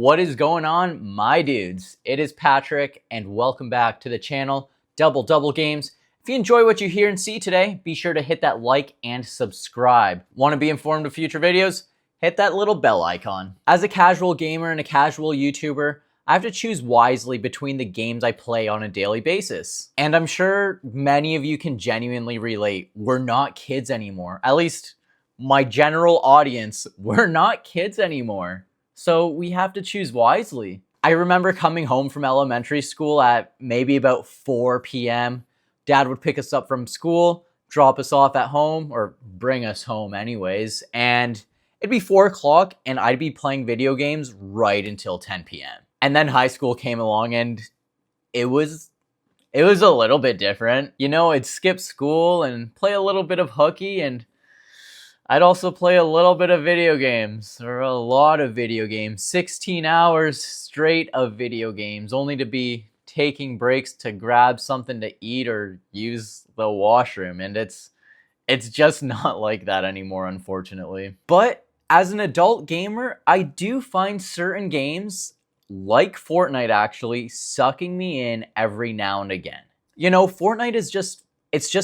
What is going on, my dudes? It is Patrick, and welcome back to the channel, Double Games. If you enjoy what you hear and see today, be sure to hit that like and subscribe. Want to be informed of future videos? Hit that little bell icon. As a casual gamer and a casual YouTuber, I have to choose wisely between the games I play on a daily basis. And I'm sure many of you can genuinely relate. We're not kids anymore. At least my general audience, we're not kids anymore. So we have to choose wisely. I remember coming home from elementary school at maybe about 4 p.m. Dad would pick us up from school, drop us off at home, or bring us home anyways, and it'd be 4 o'clock and I'd be playing video games right until 10 p.m. And then high school came along and it was a little bit different. You know, I'd skip school and play a little bit of hooky, and I'd also play a little bit of video games, or a lot of video games. 16 hours straight of video games, only to be taking breaks to grab something to eat or use the washroom. And it's just not like that anymore, unfortunately. But as an adult gamer, I do find certain games, like Fortnite actually, sucking me in every now and again. You know, Fortnite is just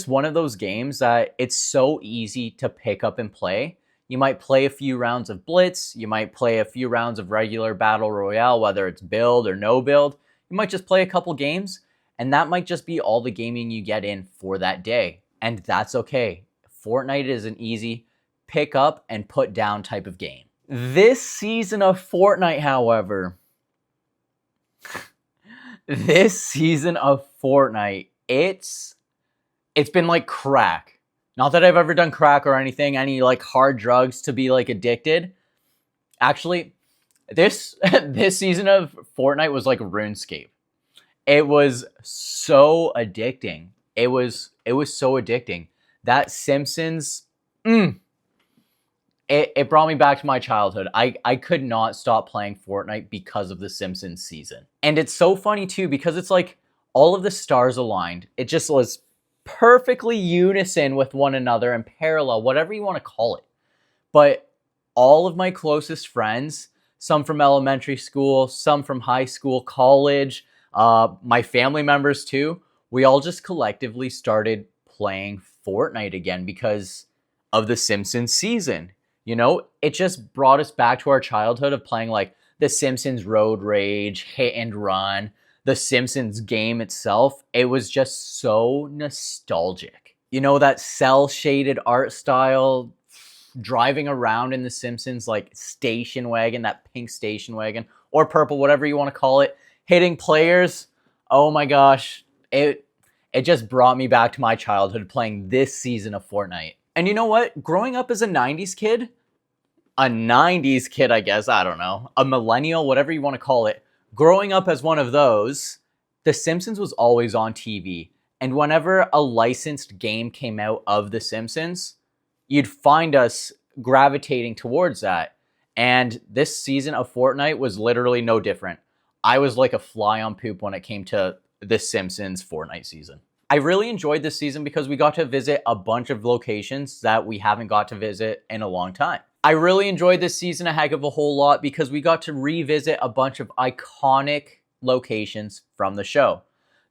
one of those games that it's so easy to pick up and play. You might play a few rounds of Blitz, you might play a few rounds of regular Battle Royale, whether it's build or no build. You might just play a couple games, and that might just be all the gaming you get in for that day. And that's okay. Fortnite is an easy pick up and put down type of game. This season of Fortnite, however, it's been like crack. Not that I've ever done crack or anything, any like hard drugs to be like addicted. Actually, this season of Fortnite was like RuneScape. It was so addicting. It was so addicting. That Simpsons, it brought me back to my childhood. I could not stop playing Fortnite because of the Simpsons season. And it's so funny too, because it's like all of the stars aligned. It just was perfectly unison with one another and parallel, whatever you want to call it. But all of my closest friends, some from elementary school, some from high school, college, my family members too, we all just collectively started playing Fortnite again because of the Simpsons season. You know, it just brought us back to our childhood of playing like the Simpsons Road Rage, Hit and Run, the Simpsons game itself. It was just so nostalgic. You know, that cel-shaded art style, driving around in the Simpsons like station wagon, that pink station wagon, or purple, whatever you want to call it, hitting players. Oh my gosh, it just brought me back to my childhood playing this season of Fortnite. And you know what? Growing up as a 90s kid, I guess, I don't know, a millennial, whatever you want to call it, growing up as one of those, The Simpsons was always on TV. And whenever a licensed game came out of The Simpsons, you'd find us gravitating towards that. And this season of Fortnite was literally no different. I was like a fly on poop when it came to The Simpsons Fortnite season. I really enjoyed this season because we got to visit a bunch of locations that we haven't got to visit in a long time. I really enjoyed this season a heck of a whole lot because we got to revisit a bunch of iconic locations from the show.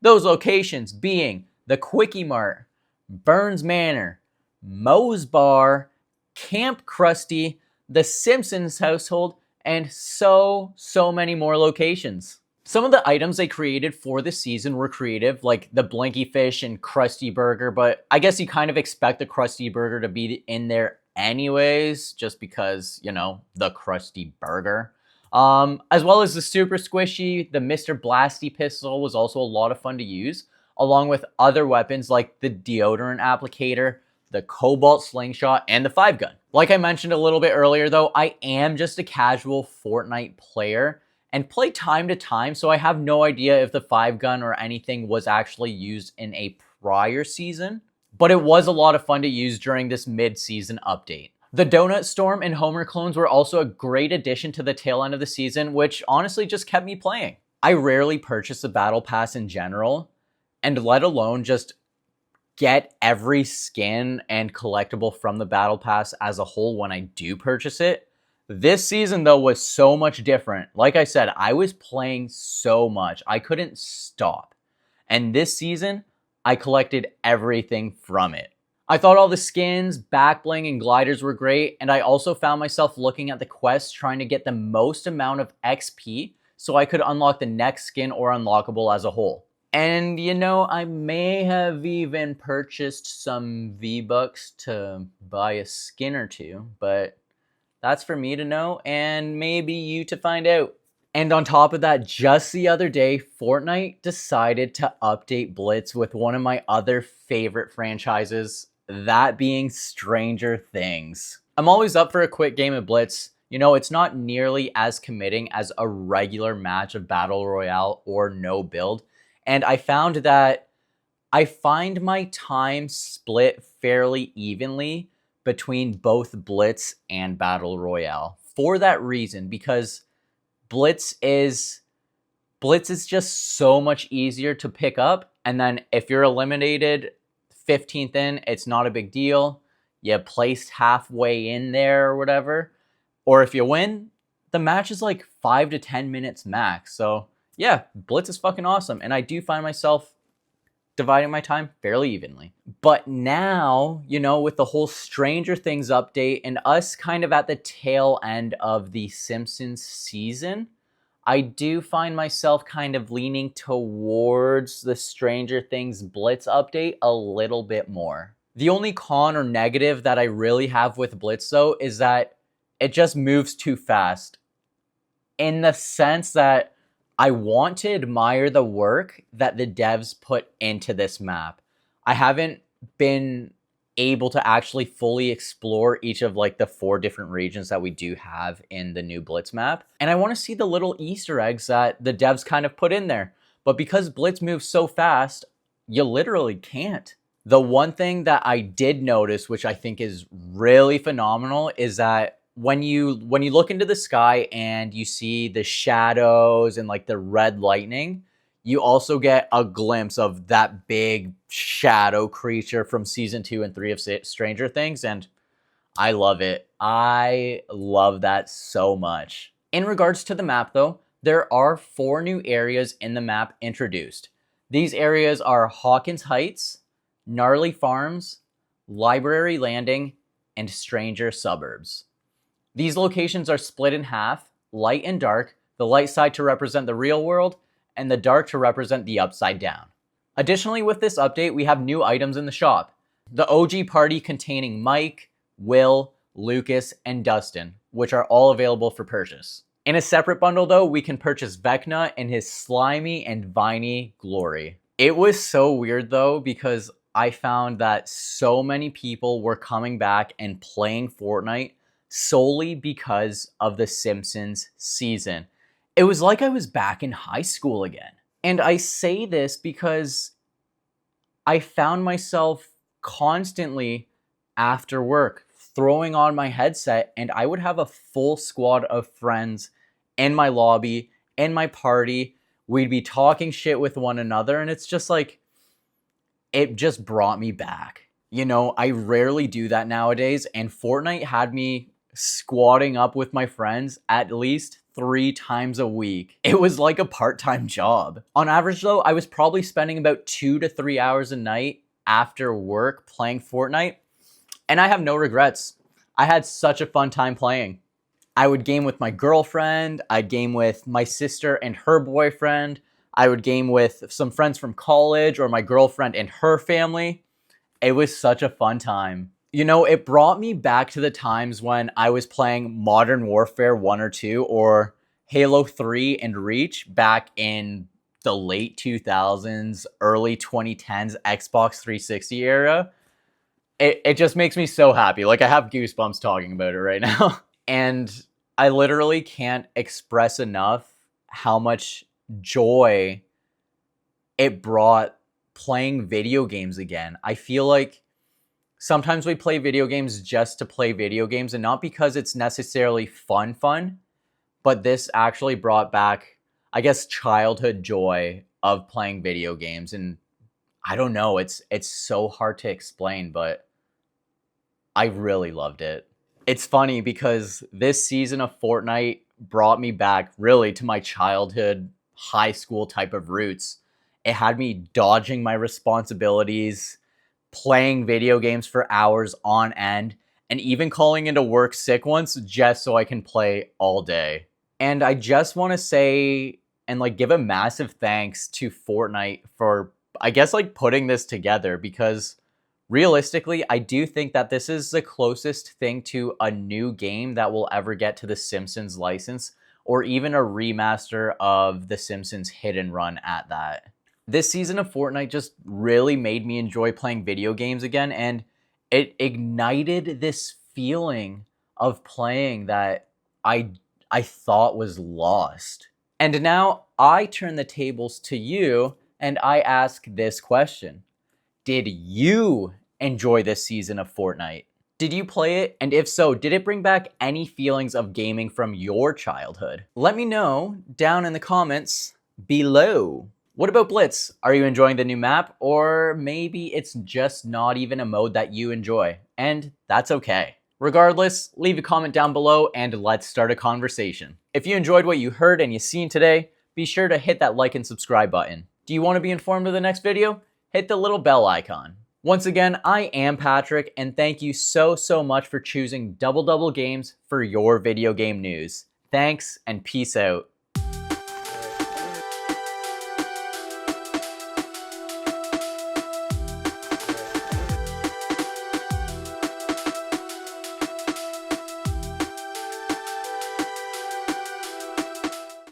Those locations being the Quickie Mart, Burns Manor, Moe's Bar, Camp Krusty, the Simpsons household, and so many more locations. Some of the items they created for this season were creative, like the Blinky Fish and Krusty Burger, but I guess you kind of expect the Krusty Burger to be in there anyways, just because, you know, the Krusty Burger. As well as the Super Squishy, the Mr. Blasty pistol was also a lot of fun to use, along with other weapons like the deodorant applicator, the Cobalt Slingshot, and the 5-gun. Like I mentioned a little bit earlier though, I am just a casual Fortnite player and play time to time, so I have no idea if the 5-gun or anything was actually used in a prior season, but it was a lot of fun to use during this mid-season update. The Donut Storm and Homer clones were also a great addition to the tail end of the season, which honestly just kept me playing. I rarely purchase the Battle Pass in general, and let alone just get every skin and collectible from the Battle Pass as a whole when I do purchase it. This season, though, was so much different. Like I said, I was playing so much. I couldn't stop. And this season, I collected everything from it. I thought all the skins, back bling, and gliders were great, and I also found myself looking at the quests trying to get the most amount of XP so I could unlock the next skin or unlockable as a whole. And you know, I may have even purchased some V-Bucks to buy a skin or two, but that's for me to know and maybe you to find out. And on top of that, just the other day, Fortnite decided to update Blitz with one of my other favorite franchises, that being Stranger Things. I'm always up for a quick game of Blitz. You know, it's not nearly as committing as a regular match of Battle Royale or no build. And I found that I find my time split fairly evenly between both Blitz and Battle Royale. For that reason, because Blitz is just so much easier to pick up, and then if you're eliminated 15th in, it's not a big deal. You placed halfway in there or whatever. Or if you win, the match is like 5 to 10 minutes max. So yeah, Blitz is fucking awesome, and I do find myself dividing my time fairly evenly. But now, you know, with the whole Stranger Things update and us kind of at the tail end of the Simpsons season, I do find myself kind of leaning towards the Stranger Things Blitz update a little bit more. The only con or negative that I really have with Blitz, though, is that it just moves too fast. In the sense that I want to admire the work that the devs put into this map. I haven't been able to actually fully explore each of like the 4 different regions that we do have in the new Blitz map. And I want to see the little Easter eggs that the devs kind of put in there. But because Blitz moves so fast, you literally can't. The one thing that I did notice, which I think is really phenomenal, is that when you look into the sky and you see the shadows and like the red lightning, you also get a glimpse of that big shadow creature from season 2 and 3 of Stranger Things, and I love it. I love that so much. In regards to the map, though, there are 4 new areas in the map introduced. These areas are Hawkins Heights, Gnarly Farms, Library Landing, and Stranger Suburbs. These locations are split in half, light and dark, the light side to represent the real world, and the dark to represent the upside down. Additionally, with this update, we have new items in the shop. The OG party containing Mike, Will, Lucas, and Dustin, which are all available for purchase. In a separate bundle, though, we can purchase Vecna in his slimy and viney glory. It was so weird, though, because I found that so many people were coming back and playing Fortnite solely because of the Simpsons season. It was like I was back in high school again. And I say this because I found myself constantly after work throwing on my headset, and I would have a full squad of friends in my lobby, in my party. We'd be talking shit with one another, and it's just like, it just brought me back. You know, I rarely do that nowadays, and Fortnite had me squatting up with my friends at least 3 times a week. It was like a part-time job. On average, though, I was probably spending about 2 to 3 hours a night after work playing Fortnite, and I have no regrets. I had such a fun time playing. I would game with my girlfriend, I'd game with my sister and her boyfriend, I would game with some friends from college or my girlfriend and her family. It was such a fun time. You know, it brought me back to the times when I was playing Modern Warfare 1 or 2 or Halo 3 and Reach back in the late 2000s, early 2010s Xbox 360 era. It just makes me so happy. Like, I have goosebumps talking about it right now. And I literally can't express enough how much joy it brought playing video games again. I feel like sometimes we play video games just to play video games, and not because it's necessarily fun, but this actually brought back, I guess, childhood joy of playing video games. And I don't know, it's so hard to explain, but I really loved it. It's funny because this season of Fortnite brought me back really to my childhood, high school type of roots. It had me dodging my responsibilities, playing video games for hours on end, and even calling into work sick once just so I can play all day. And I just want to say and like give a massive thanks to Fortnite for I guess like putting this together because realistically, I do think that this is the closest thing to a new game that will ever get to the Simpsons license, or even a remaster of The Simpsons Hit and Run at that. This season of Fortnite just really made me enjoy playing video games again, and it ignited this feeling of playing that I I thought was lost. And now I turn the tables to you and I ask this question. Did you enjoy this season of Fortnite? Did you play it? And if so, did it bring back any feelings of gaming from your childhood? Let me know down in the comments below. What about Blitz? Are you enjoying the new map? Or maybe it's just not even a mode that you enjoy. And that's okay. Regardless, leave a comment down below and let's start a conversation. If you enjoyed what you heard and you seen today, be sure to hit that like and subscribe button. Do you want to be informed of the next video? Hit the little bell icon. Once again, I am Patrick, and thank you so much for choosing Double Double Games for your video game news. Thanks, and peace out.